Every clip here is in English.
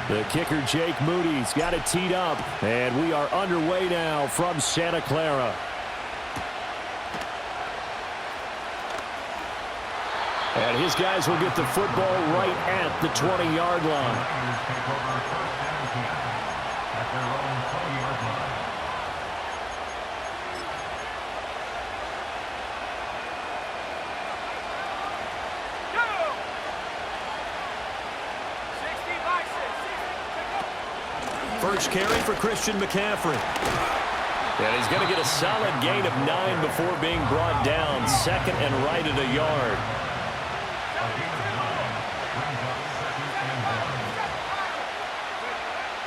The kicker, Jake Moody's got it teed up, and we are underway now from Santa Clara. And his guys will get the football right at the 20-yard line. First carry for Christian McCaffrey. And he's going to get a solid gain of 9 before being brought down. Second and right at a yard.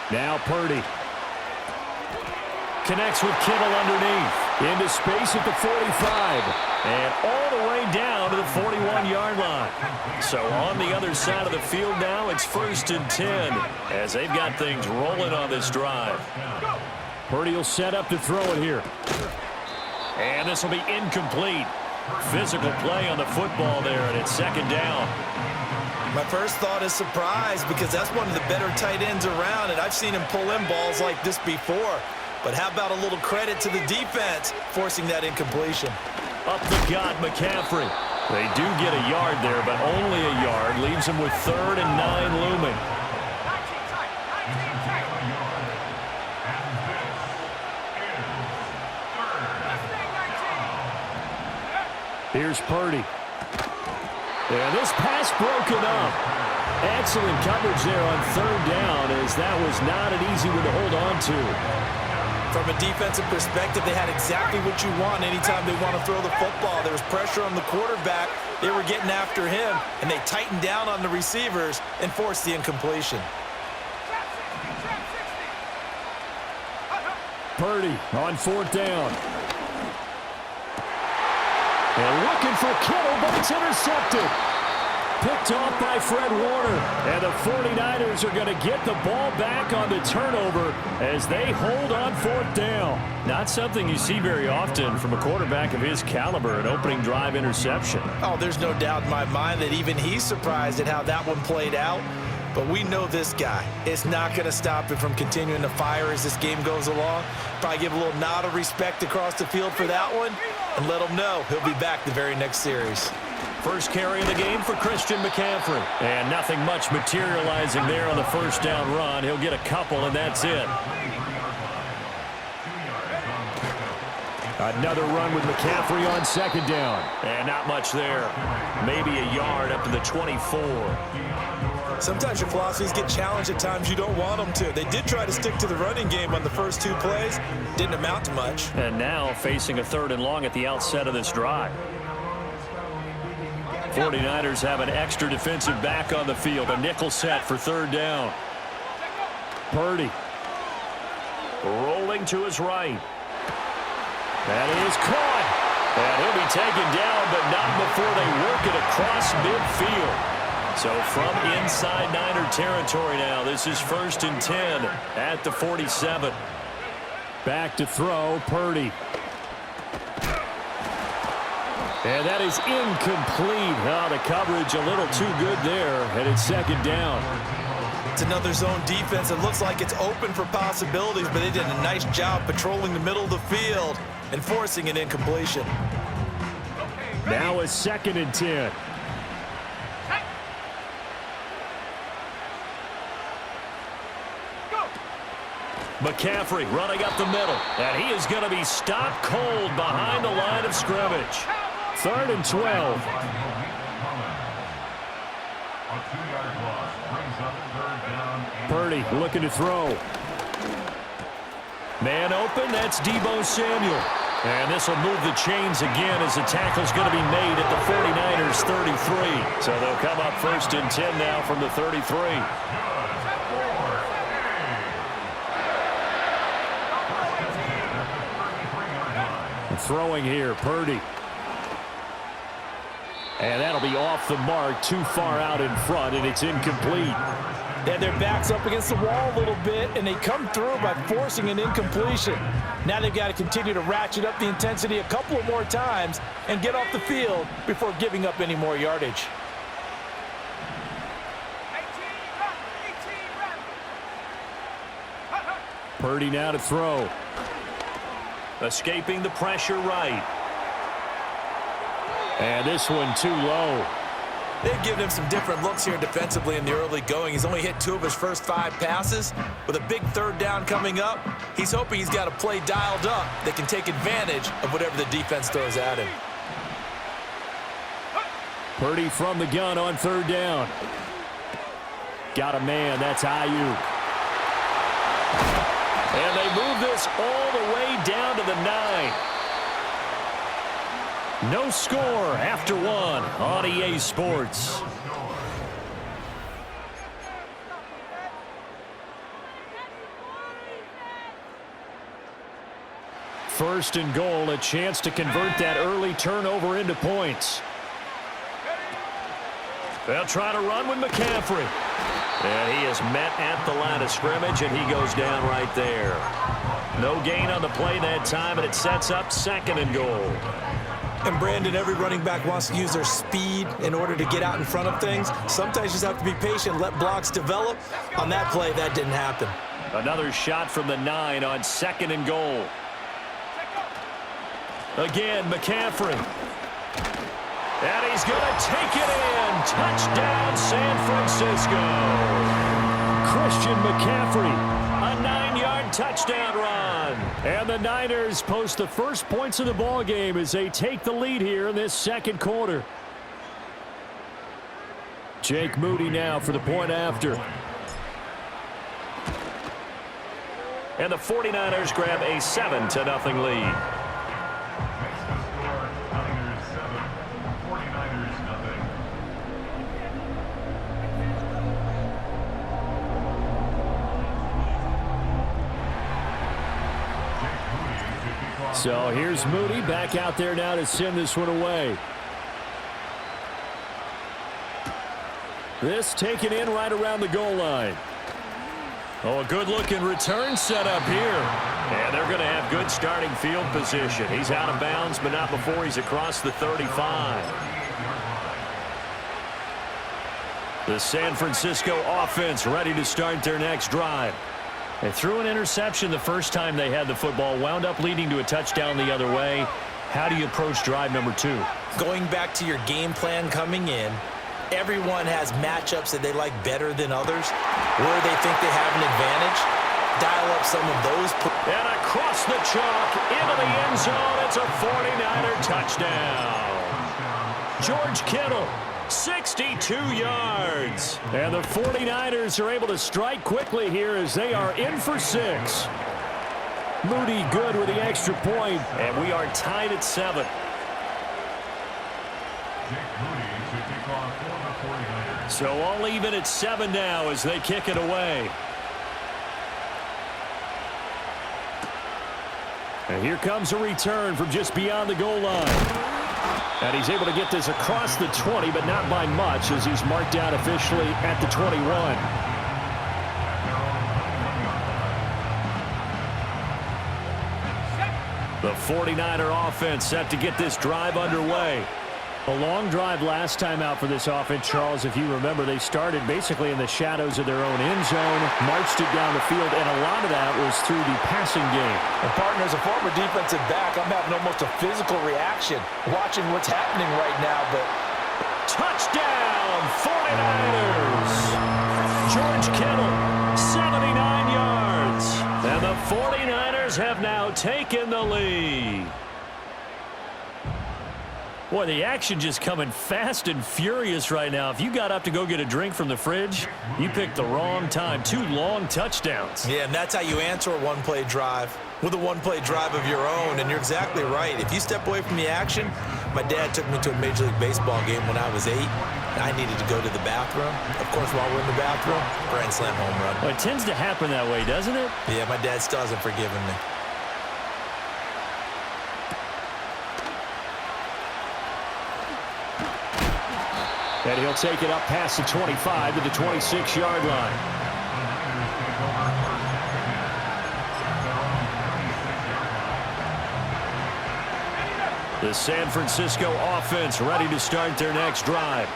Now Purdy. Connects with Kittle underneath. Into space at the 45. And all the way down to the 41-yard line. So on the other side of the field now, it's 1st and 10 as they've got things rolling on this drive. Purdy will set up to throw it here. And this will be incomplete. Physical play on the football there, and it's 2nd down. My first thought is surprise because that's one of the better tight ends around, and I've seen him pull in balls like this before. But how about a little credit to the defense forcing that incompletion? Up the gut, McCaffrey. They do get a yard there, but only a yard. Leaves them with 3rd and 9 looming. Here's Purdy. And this pass broken up. Excellent coverage there on 3rd down, as that was not an easy one to hold on to. From a defensive perspective, they had exactly what you want anytime they want to throw the football. There was pressure on the quarterback. They were getting after him, and they tightened down on the receivers and forced the incompletion. Purdy on 4th down. And looking for Kittle, but it's intercepted. Picked off by Fred Warner. And the 49ers are going to get the ball back on the turnover as they hold on 4th down. Not something you see very often from a quarterback of his caliber, an opening drive interception. Oh, there's no doubt in my mind that even he's surprised at how that one played out. But we know this guy. It's not going to stop him from continuing to fire as this game goes along. Probably give a little nod of respect across the field for that one and let him know he'll be back the very next series. First carry of the game for Christian McCaffrey. And nothing much materializing there on the 1st down run. He'll get a couple, and that's it. Another run with McCaffrey on 2nd down. And not much there. Maybe a yard up to the 24. Sometimes your philosophies get challenged at times you don't want them to. They did try to stick to the running game on the first 2 plays. Didn't amount to much. And now facing a 3rd and long at the outset of this drive. 49ers have an extra defensive back on the field. A nickel set for 3rd down. Purdy. Rolling to his right. That is caught. And he'll be taken down, but not before they work it across midfield. So from inside Niner territory now, this is 1st and 10 at the 47. Back to throw, Purdy. And that is incomplete. Oh, the coverage a little too good there, and it's 2nd down. It's another zone defense. It looks like it's open for possibilities, but they did a nice job patrolling the middle of the field and forcing an incompletion. Now it's 2nd and 10. McCaffrey running up the middle, and he is going to be stopped cold behind the line of scrimmage. 3rd and 12. Purdy looking to throw. Man open, that's Deebo Samuel. And this will move the chains again as the tackle's going to be made at the 49ers 33. So they'll come up 1st and 10 now from the 33. Throwing here, Purdy. And that'll be off the mark, too far out in front, and it's incomplete. And their back's up against the wall a little bit, and they come through by forcing an incompletion. Now they've got to continue to ratchet up the intensity a couple of more times and get off the field before giving up any more yardage. Purdy now to throw. Escaping the pressure right. And this one too low. They've given him some different looks here defensively in the early going. He's only hit 2 of his first 5 passes. With a big 3rd down coming up, he's hoping he's got a play dialed up that can take advantage of whatever the defense throws at him. Purdy from the gun on 3rd down. Got a man. That's Ayuk. And they move this all the way down to the 9. No score after 1 on EA Sports. First and goal, a chance to convert that early turnover into points. They'll try to run with McCaffrey. And he is met at the line of scrimmage, and he goes down right there. No gain on the play that time, and it sets up 2nd and goal. And Brandon, every running back wants to use their speed in order to get out in front of things. Sometimes you just have to be patient, let blocks develop. On that play, that didn't happen. Another shot from the 9 on 2nd and goal. Again, McCaffrey. And he's going to take it in. Touchdown, San Francisco. Christian McCaffrey, a 9-yard touchdown run. And the Niners post the first points of the ball game as they take the lead here in this 2nd quarter. Jake Moody now for the point after. And the 49ers grab a 7-0 lead. So here's Moody back out there now to send this one away. This taken in right around the goal line. Oh, a good-looking return set up here. And they're going to have good starting field position. He's out of bounds, but not before he's across the 35. The San Francisco offense ready to start their next drive. They threw an interception the first time they had the football, wound up leading to a touchdown the other way. How do you approach drive number 2? Going back to your game plan coming in, everyone has matchups that they like better than others, where they think they have an advantage. Dial up some of those. And across the chalk, into the end zone, it's a 49er touchdown. George Kittle, 62 yards. And the 49ers are able to strike quickly here as they are in for 6. Moody good with the extra point, and we are tied at 7. So all even at 7 now as they kick it away. And here comes a return from just beyond the goal line. And he's able to get this across the 20, but not by much as he's marked down officially at the 21. The 49er offense set to get this drive underway. A long drive last time out for this offense, Charles. If you remember, they started basically in the shadows of their own end zone, marched it down the field, and a lot of that was through the passing game. And partner, as a former defensive back, I'm having almost a physical reaction watching what's happening right now. But touchdown, 49ers! George Kittle, 79 yards. And the 49ers have now taken the lead. Boy, the action just coming fast and furious right now. If you got up to go get a drink from the fridge, you picked the wrong time. 2 long touchdowns. Yeah, and that's how you answer a one-play drive with a one-play drive of your own. And you're exactly right. If you step away from the action, my dad took me to a Major League Baseball game when I was 8. I needed to go to the bathroom. Of course, while we're in the bathroom, grand slam home run. Well, it tends to happen that way, doesn't it? Yeah, my dad still hasn't forgiven me. And he'll take it up past the 25 to the 26-yard line. The San Francisco offense ready to start their next drive.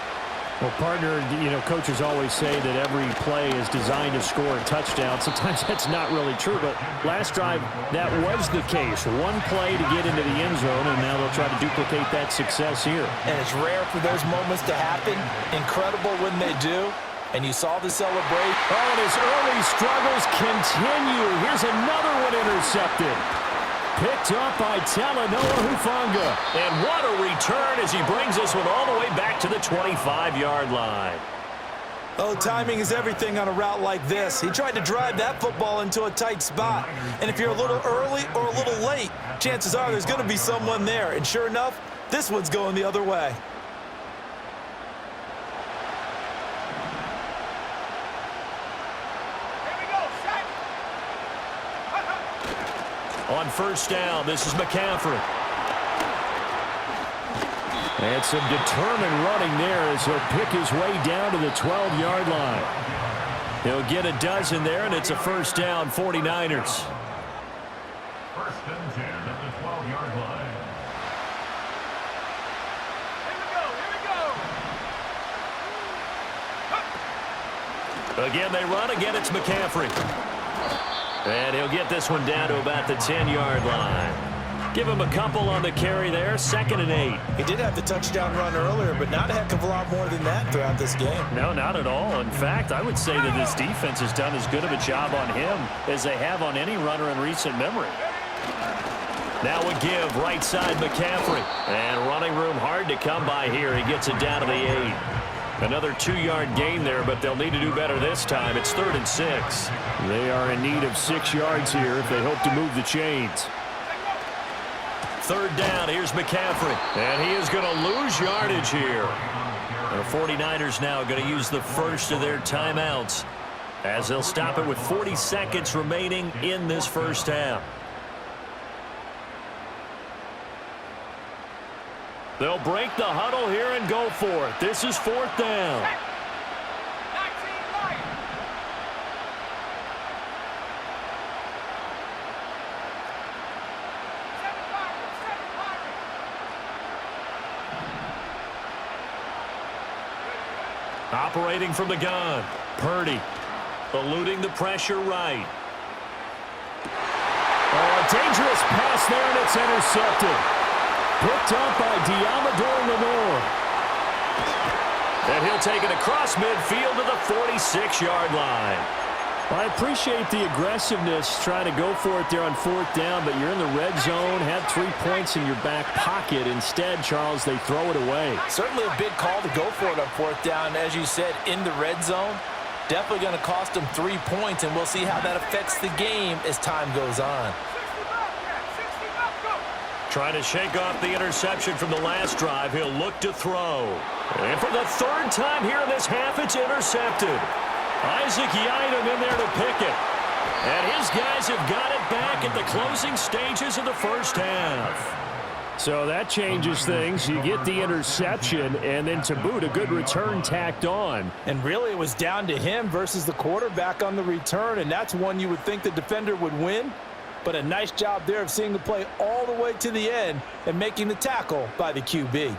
Well, partner, coaches always say that every play is designed to score a touchdown. Sometimes that's not really true, but last drive, that was the case. One play to get into the end zone, and now they'll try to duplicate that success here. And it's rare for those moments to happen. Incredible when they do. And you saw the celebration. Oh, and his early struggles continue. Here's another one intercepted. Picked up by Talanoa Hufanga. And what a return as he brings this one all the way back to the 25-yard line. Oh, timing is everything on a route like this. He tried to drive that football into a tight spot. And if you're a little early or a little late, chances are there's going to be someone there. And sure enough, this one's going the other way. On first down, this is McCaffrey. And some determined running there as he'll pick his way down to the 12-yard line. He'll get a dozen there, and it's a first down, 49ers. First and 10 at the 12-yard line. Here we go. Again, they run. Again, it's McCaffrey. And he'll get this one down to about the 10-yard line. Give him a couple on the carry there, 2nd and 8. He did have the touchdown run earlier, but not a heck of a lot more than that throughout this game. No, not at all. In fact, I would say that this defense has done as good of a job on him as they have on any runner in recent memory. Now we give right side McCaffrey. And running room hard to come by here. He gets it down to the 8. Another 2-yard gain there, but they'll need to do better this time. It's 3rd and 6. They are in need of 6 yards here if they hope to move the chains. 3rd down, here's McCaffrey. And he is going to lose yardage here. The 49ers now going to use the first of their timeouts as they'll stop it with 40 seconds remaining in this first half. They'll break the huddle here and go for it. This is 4th down. Operating from the gun. Purdy eluding the pressure right. Oh, a dangerous pass there, and it's intercepted. Picked up by Diamador Lenore. And he'll take it across midfield to the 46-yard line. Well, I appreciate the aggressiveness trying to go for it there on 4th down, but you're in the red zone, had 3 points in your back pocket. Instead, Charles, they throw it away. Certainly a big call to go for it on 4th down. As you said, in the red zone, definitely going to cost them 3 points, and we'll see how that affects the game as time goes on. Trying to shake off the interception from the last drive. He'll look to throw. And for the 3rd time here in this half, it's intercepted. Isaac Yiadom in there to pick it. And his guys have got it back at the closing stages of the first half. So that changes things. You get the interception, and then to boot, a good return tacked on. And really, it was down to him versus the quarterback on the return, and that's one you would think the defender would win. But a nice job there of seeing the play all the way to the end and making the tackle by the QB.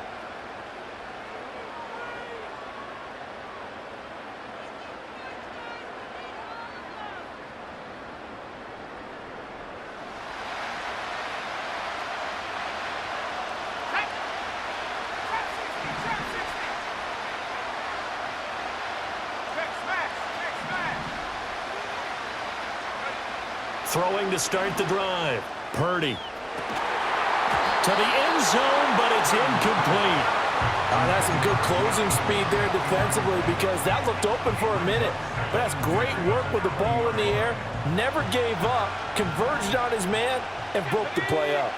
Throwing to start the drive. Purdy. To the end zone, but it's incomplete. That's some good closing speed there defensively because that looked open for a minute. But that's great work with the ball in the air. Never gave up, converged on his man, and broke the play up.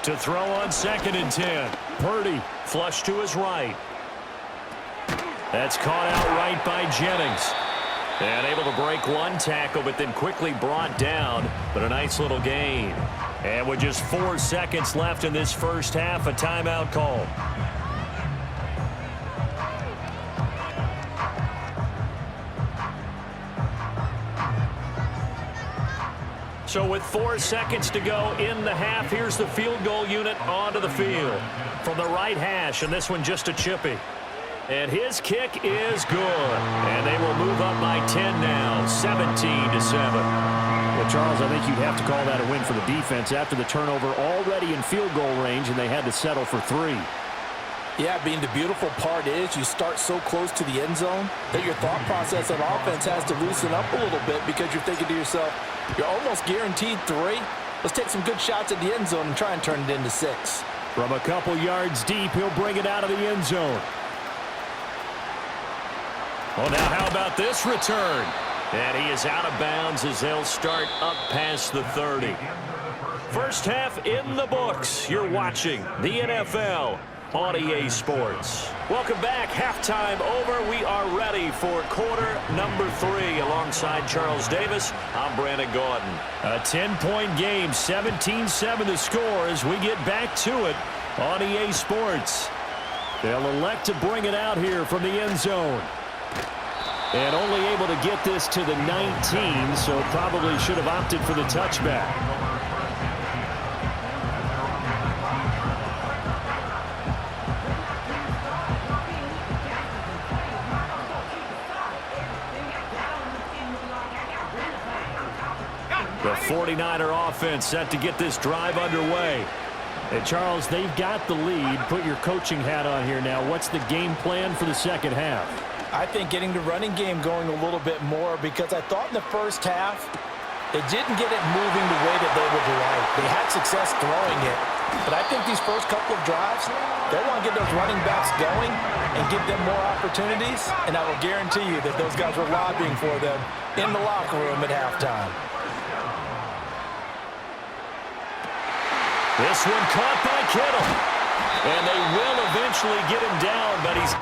To throw on 2nd and 10. Purdy flush to his right. That's caught out right by Jennings. And able to break one tackle, but then quickly brought down. But a nice little gain. And with just 4 seconds left in this first half, a timeout call. So with 4 seconds to go in the half, here's the field goal unit onto the field. from the right hash, and this one just a chippy. And his kick is good. And they will move up by 10 now, 17-7. Well, Charles, I think you'd have to call that a win for the defense after the turnover already in field goal range, and they had to settle for 3. Yeah, Bean, the beautiful part is you start so close to the end zone that your thought process on offense has to loosen up a little bit because you're thinking to yourself, you're almost guaranteed 3. Let's take some good shots at the end zone and try and turn it into 6. From a couple yards deep, he'll bring it out of the end zone. Well, now how about this return? And he is out of bounds as they'll start up past the 30. First half in the books. You're watching the NFL on EA Sports. Welcome back. Halftime over. We are ready for quarter number 3. Alongside Charles Davis, I'm Brandon Gordon. A 10-point game, 17-7 the score as we get back to it on EA Sports. They'll elect to bring it out here from the end zone. And only able to get this to the 19, so probably should have opted for the touchback. The 49er offense set to get this drive underway. And Charles, they've got the lead. Put your coaching hat on here now. What's the game plan for the second half? I think getting the running game going a little bit more because I thought in the first half they didn't get it moving the way that they would like. They had success throwing it, but I think these first couple of drives, they want to get those running backs going and give them more opportunities, and I will guarantee you that those guys were lobbying for them in the locker room at halftime. This one caught by Kittle. And they will eventually get him down, but he's